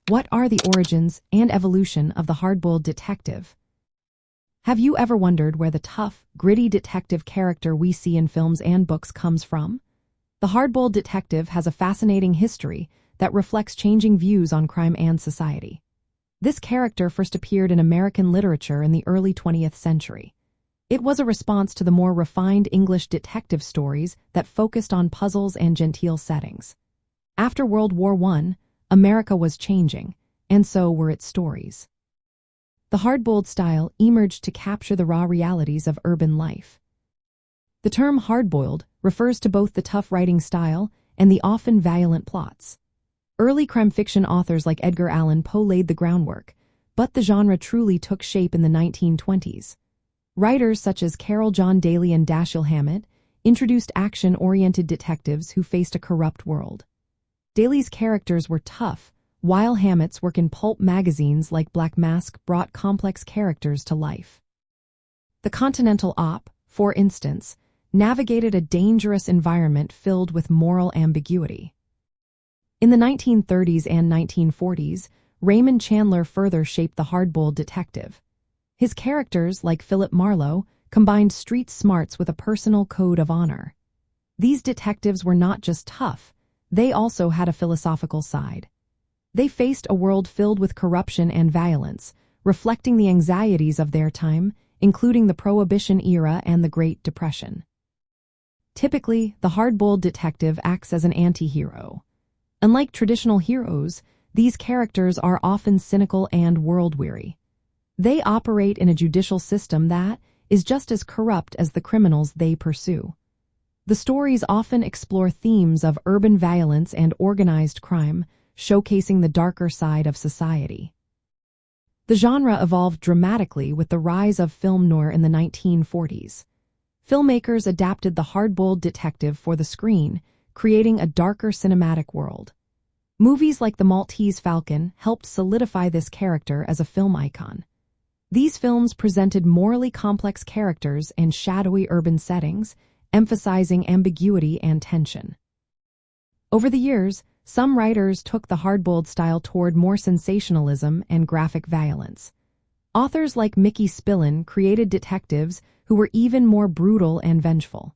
What are the origins and evolution of the hard-boiled detective? Have you ever wondered where the tough, gritty detective character we see in films and books comes from? The hard-boiled detective has a fascinating history that reflects changing views on crime and society. This character first appeared in American literature in the early 20th century. It was a response to the more refined English detective stories that focused on puzzles and genteel settings. After World War I, America was changing, and so were its stories. The hard-boiled style emerged to capture the raw realities of urban life. The term hard-boiled refers to both the tough writing style and the often violent plots. Early crime fiction authors like Edgar Allan Poe laid the groundwork, but the genre truly took shape in the 1920s. Writers such as Carol John Daly and Dashiell Hammett introduced action-oriented detectives who faced a corrupt world. Daly's characters were tough, while Hammett's work in Pulp magazines like Black Mask brought complex characters to life. The Continental Op, for instance, navigated a dangerous environment filled with moral ambiguity. In the 1930s and 1940s, Raymond Chandler further shaped the hard-boiled detective. His characters, like Philip Marlowe, combined street smarts with a personal code of honor. These detectives were not just tough, they also had a philosophical side. They faced a world filled with corruption and violence, reflecting the anxieties of their time, including the Prohibition era and the Great Depression. Typically, the hard-boiled detective acts as an anti-hero. Unlike traditional heroes, these characters are often cynical and world-weary. They operate in a judicial system that is just as corrupt as the criminals they pursue. The stories often explore themes of urban violence and organized crime, showcasing the darker side of society. The genre evolved dramatically with the rise of film noir in the 1940s. Filmmakers adapted the hard-boiled detective for the screen, creating a darker cinematic world. Movies like The Maltese Falcon helped solidify this character as a film icon. These films presented morally complex characters and shadowy urban settings, emphasizing ambiguity and tension. Over the years, some writers took the hard-boiled style toward more sensationalism and graphic violence. Authors like Mickey Spillane created detectives who were even more brutal and vengeful.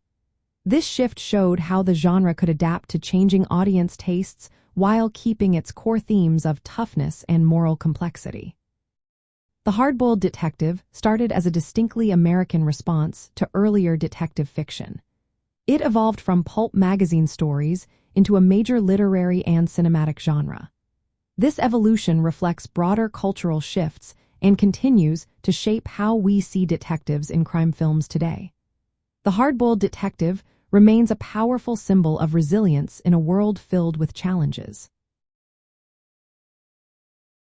This shift showed how the genre could adapt to changing audience tastes while keeping its core themes of toughness and moral complexity. The hard-boiled detective started as a distinctly American response to earlier detective fiction. It evolved from pulp magazine stories into a major literary and cinematic genre. This evolution reflects broader cultural shifts and continues to shape how we see detectives in crime films today. The hard-boiled detective remains a powerful symbol of resilience in a world filled with challenges.